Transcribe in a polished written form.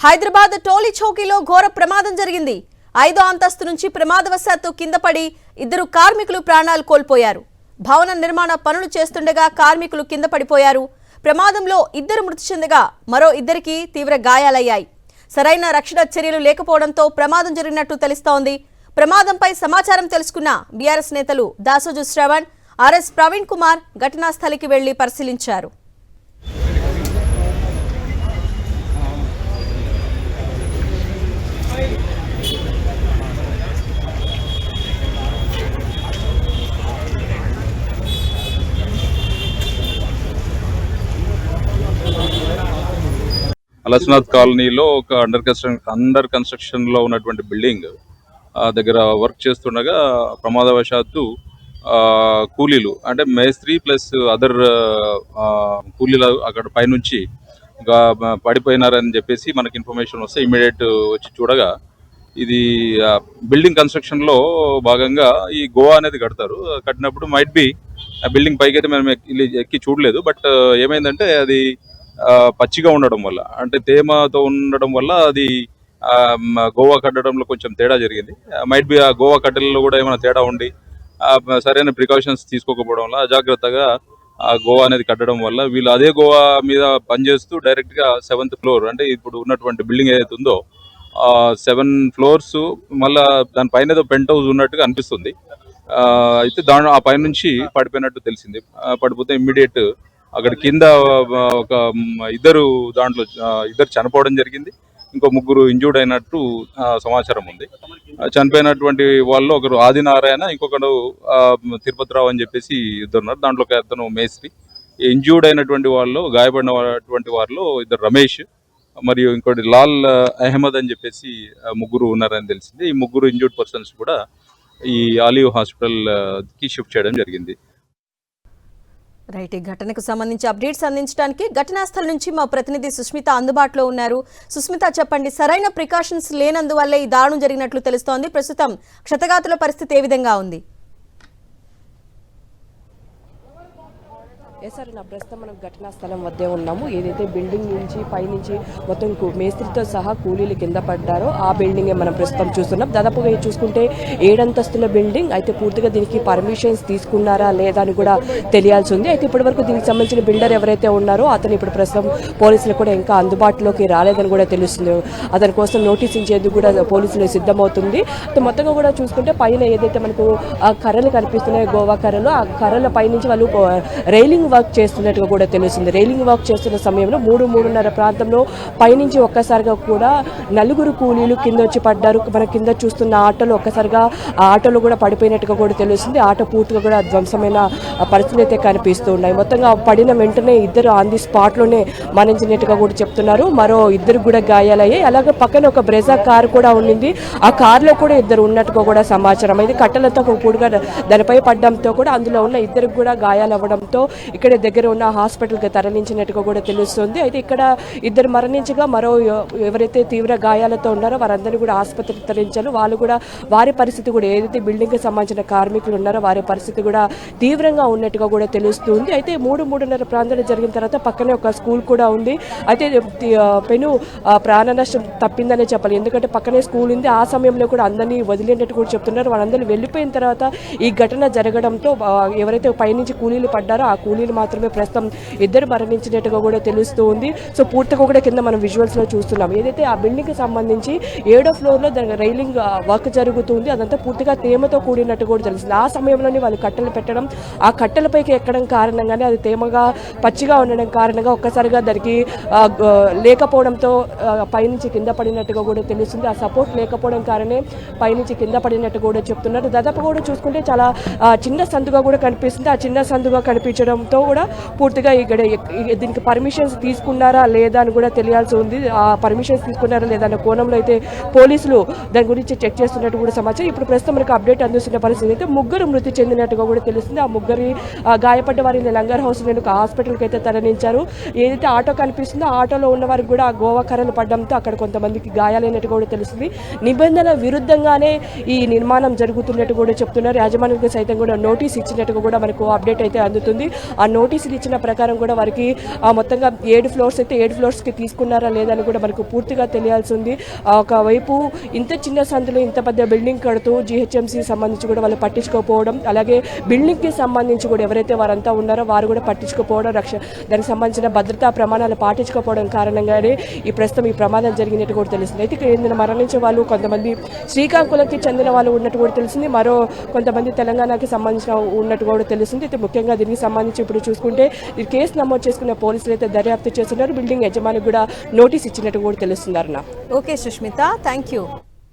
హైదరాబాద్ టోలీ చౌకీలో ఘోర ప్రమాదం జరిగింది. 5వ అంతస్తు నుంచి ప్రమాదవశాత్తు కింద పడి ఇద్దరు కార్మికులు ప్రాణాలు కోల్పోయారు. భవన నిర్మాణ పనులు చేస్తుండగా కార్మికులు కింద పడిపోయారు. ప్రమాదంలో ఇద్దరు మృతి చెందగా మరో ఇద్దరికి తీవ్ర గాయాలయ్యాయి. సరైన రక్షణ చర్యలు లేకపోవడంతో ప్రమాదం జరిగినట్టు తెలుస్తోంది. ప్రమాదంపై సమాచారం తెలుసుకున్న బీఆర్ఎస్ నేతలు దాసోజు శ్రవణ్, ఆర్ఎస్ ప్రవీణ్ కుమార్ ఘటనా స్థలికి వెళ్లి పరిశీలించారు. అలస్నాథ్ కాలనీలో ఒక అండర్ కన్స్ట్రక్షన్ లో ఉన్నటువంటి బిల్డింగ్ దగ్గర వర్క్ చేస్తుండగా ప్రమాదవశాత్తు కూలీలు అంటే మేస్త్రి ప్లస్ అదర్ కూలీలు అక్కడ పైనుంచి పడిపోయినారని చెప్పేసి మనకి ఇన్ఫర్మేషన్ వస్తే ఇమీడియట్ వచ్చి చూడగా ఇది బిల్డింగ్ కన్స్ట్రక్షన్ లో భాగంగా ఈ గోవా అనేది కట్టినప్పుడు మైట్ బి ఆ బిల్డింగ్ పైకి అయితే మేము ఎక్కి చూడలేదు. బట్ ఏమైందంటే అది పచ్చిగా ఉండడం వల్ల అంటే తేమతో ఉండడం వల్ల అది గోవా కట్టడంలో కొంచెం తేడా జరిగింది. మైట్ బి ఆ గోవా కట్టెలలో కూడా ఏమైనా తేడా ఉండి సరైన ప్రికాషన్స్ తీసుకోకపోవడం వల్ల అజాగ్రత్తగా ఆ గోవా అనేది కట్టడం వల్ల వీళ్ళు అదే గోవా మీద పనిచేస్తూ డైరెక్ట్ గా 7th ఫ్లోర్ అంటే ఇప్పుడు ఉన్నటువంటి బిల్డింగ్ ఏదైతే ఉందో 7 floors మళ్ళా దానిపైన ఏదో పెంట్ హౌస్ ఉన్నట్టుగా అనిపిస్తుంది. అయితే ఆ పైన నుంచి పడిపోయినట్టు తెలిసింది. పడిపోతే ఇమ్మీడియట్ అక్కడ కింద ఒక ఇద్దరు చనిపోవడం జరిగింది. ఇంకో ముగ్గురు ఇంజూర్డ్ అయినట్టు సమాచారం ఉంది. చనిపోయినటువంటి వాళ్ళు ఒకరు ఆదినారాయణ, ఇంకొకరు తిరుపతిరావు అని చెప్పేసి ఇద్దరు ఉన్నారు. దాంట్లో ఒక అతను మేస్త్రి. ఇంజూర్డ్ అయినటువంటి వాళ్ళు, గాయపడినటువంటి వాళ్ళు ఇద్దరు రమేష్ మరియు ఇంకోటి లాల్ అహ్మద్ అని చెప్పేసి ముగ్గురు ఉన్నారని తెలిసింది. ఈ ముగ్గురు ఇంజూర్డ్ పర్సన్స్ కూడా ఈ ఆలివ్ హాస్పిటల్ కి షిఫ్ట్ చేయడం జరిగింది. రైట్, ఈ ఘటనకు సంబంధించి అప్డేట్స్ అందించడానికి ఘటనా స్థలం నుంచి మా ప్రతినిధి సుస్మిత అందుబాటులో ఉన్నారు. సుస్మిత, చెప్పండి, సరైన ప్రికాషన్స్ లేనందువల్లే ఈ దారుణం జరిగినట్లు తెలుస్తోంది. ప్రస్తుతం క్షతగాతుల పరిస్థితి ఏ విధంగా ఉంది? సార్, నా ప్రస్తుతం మనం ఘటనా స్థలం వద్దే ఉన్నాము. ఏదైతే బిల్డింగ్ నుంచి పైనుంచి మొత్తం మేస్త్రితో సహా కూలీలు కింద పడ్డారో ఆ బిల్డింగే మనం ప్రస్తుతం చూస్తున్నాం. దాదాపుగా చూసుకుంటే 7 అంతస్తుల బిల్డింగ్. అయితే పూర్తిగా దీనికి పర్మిషన్స్ తీసుకున్నారా లేదా అని కూడా తెలియాల్సి ఉంది. అయితే ఇప్పటి వరకు దీనికి సంబంధించిన బిల్డర్ ఎవరైతే ఉన్నారో అతను ఇప్పుడు ప్రస్తుతం పోలీసులు కూడా ఇంకా అందుబాటులోకి రాలేదని కూడా తెలుస్తుంది. అతని కోసం నోటీస్ ఇచ్చేందుకు కూడా పోలీసులు సిద్ధమవుతుంది. అయితే మొత్తంగా కూడా చూసుకుంటే పైన ఏదైతే మనకు ఆ కర్రలు కనిపిస్తున్నాయో గోవా కర్రలు, ఆ కర్రల పైనుంచి వాళ్ళు రైలింగ్ వర్క్ చేస్తున్నట్టుగా కూడా తెలుస్తుంది. రైలింగ్ వర్క్ చేస్తున్న సమయంలో 3-3:30 ప్రాంతంలో పైనుంచి ఒక్కసారిగా కూడా 4 కూలీలు కింద వచ్చి పడ్డారు. మన కింద చూస్తున్న ఆటోలో ఒక్కసారిగా ఆ ఆటోలో కూడా పడిపోయినట్టుగా కూడా తెలుస్తుంది. ఆటో పూర్తిగా కూడా ధ్వంసమైన పరిస్థితులు అయితే కనిపిస్తూ ఉన్నాయి. మొత్తంగా పడిన వెంటనే ఇద్దరు ఆన్ ది స్పాట్ లోనే మరణించినట్టుగా కూడా చెప్తున్నారు. మరో ఇద్దరు కూడా గాయాలయ్యాయి. అలాగే పక్కన ఒక బ్రెజా కార్ కూడా ఉండింది. ఆ కారులో కూడా ఇద్దరు ఉన్నట్టుగా కూడా సమాచారం. అయితే కట్టెలతో పూర్తిగా దానిపై పడడంతో కూడా అందులో ఉన్న ఇద్దరికి కూడా గాయాలు అవ్వడంతో ఇక్కడ దగ్గర ఉన్న హాస్పిటల్కి తరలించినట్టుగా కూడా తెలుస్తుంది. అయితే ఇక్కడ ఇద్దరు మరణించగా మరో ఎవరైతే తీవ్ర గాయాలతో ఉన్నారో వారందరినీ కూడా ఆసుపత్రికి తరలించారు. వాళ్ళు కూడా వారి పరిస్థితి కూడా ఏదైతే బిల్డింగ్ కి సంబంధించిన కార్మికులు ఉన్నారో వారి పరిస్థితి కూడా తీవ్రంగా ఉన్నట్టుగా కూడా తెలుస్తుంది. అయితే 3-3:30 ప్రాంతాలు జరిగిన తర్వాత పక్కనే ఒక స్కూల్ కూడా ఉంది. అయితే పెను ప్రాణ నష్టం తప్పిందనే చెప్పాలి. ఎందుకంటే పక్కనే స్కూల్ ఉంది. ఆ సమయంలో కూడా అందరినీ వదిలేనట్టు కూడా చెప్తున్నారు. వాళ్ళందరూ వెళ్ళిపోయిన తర్వాత ఈ ఘటన జరగడంతో ఎవరైతే పైనుంచి కూలీలు పడ్డారో ఆ కూలీలు మాత్రమే ప్రస్తుతం ఇద్దరు మరణించినట్టుగా కూడా తెలుస్తూ ఉంది. సో పూర్తిగా కూడా కింద మనం విజువల్స్ లో చూస్తున్నాం. ఏదైతే ఆ బిల్డింగ్ కి సంబంధించి 7వ ఫ్లోర్ లో రైలింగ్ వర్క్ జరుగుతుంది. అదంతా పూర్తిగా తేమతో కూడినట్టు కూడా తెలుస్తుంది. ఆ సమయంలోనే వాళ్ళు కట్టెలు పెట్టడం, ఆ కట్టెలపైకి ఎక్కడం కారణంగానే అది తేమగా పచ్చిగా ఉండడం కారణంగా ఒక్కసారిగా దానికి లేకపోవడంతో పైనుంచి కింద పడినట్టుగా కూడా తెలుస్తుంది. ఆ సపోర్ట్ లేకపోవడం కారణమే పైనుంచి కింద పడినట్టు కూడా చెప్తున్నారు. దాదాపు కూడా చూసుకుంటే చాలా చిన్న సందుగా కూడా కనిపిస్తుంది. ఆ చిన్న సందుగా కనిపించడంతో కూడా పూర్తిగా ఇక్కడ దీనికి పర్మిషన్స్ తీసుకున్నారా లేదా అని కూడా తెలియాల్సి ఉంది. ఆ పర్మిషన్స్ తీసుకున్నారా లేదా అన్న కోణంలో అయితే పోలీసులు దాని గురించి చెక్ చేస్తున్నట్టు కూడా సమాచారం. ఇప్పుడు ప్రస్తుతం మనకు అప్డేట్ అందిస్తున్న పరిస్థితి అయితే 3 మృతి చెందినట్టుగా కూడా తెలుస్తుంది. ఆ 3 గాయపడ్డ వారిని లంగర్ హౌస్ నేను హాస్పిటల్కి అయితే తరలించారు. ఏదైతే ఆటో కనిపిస్తుందో ఆ ఆటోలో ఉన్న వారికి కూడా ఆ గోవా కర్రలు పడడంతో అక్కడ కొంతమందికి గాయాలైనట్టు కూడా తెలుస్తుంది. నిబంధనల విరుద్ధంగానే ఈ నిర్మాణం జరుగుతున్నట్టు కూడా చెప్తున్నారు. యాజమాన్యానికి సైతం కూడా నోటీస్ ఇచ్చినట్టుగా కూడా మనకు అప్డేట్ అయితే అందుతుంది. ఆ నోటీసులు ఇచ్చిన ప్రకారం కూడా వారికి మొత్తంగా 7 ఫ్లోర్స్ అయితే 7 ఫ్లోర్స్కి తీసుకున్నారా లేదని కూడా మనకు పూర్తిగా తెలియాల్సి ఉంది. ఒకవైపు ఇంత చిన్న సందులో ఇంత పెద్ద బిల్డింగ్ కడుతూ జీహెచ్ఎంసీ సంబంధించి కూడా వాళ్ళు పట్టించుకోకపోవడం, అలాగే బిల్డింగ్కి సంబంధించి కూడా ఎవరైతే వారంతా ఉన్నారో వారు కూడా పట్టించుకోకపోవడం, దానికి సంబంధించిన భద్రతా ప్రమాణాలు పాటించుకోకపోవడం కారణంగానే ప్రస్తుతం ఈ ప్రమాదం జరిగినట్టు కూడా తెలుస్తుంది. అయితే ఇక్కడ మరణించే వాళ్ళు కొంతమంది శ్రీకాకుళంకి చెందిన వాళ్ళు ఉన్నట్టు కూడా తెలిసింది, మరో కొంతమంది తెలంగాణకి సంబంధించిన ఉన్నట్టు కూడా తెలుస్తుంది. అయితే ముఖ్యంగా దీనికి సంబంధించి ఇప్పుడు చూసుకుంటే ఈ కేసు నమోదు చేసుకున్న పోలీసులు అయితే దర్యాప్తు చేస్తున్నారు. బిల్డింగ్ యజమానికి కూడా నోటీస్ ఇచ్చినట్టు కూడా తెలుస్తుంది. Okay Sushmita, thank you.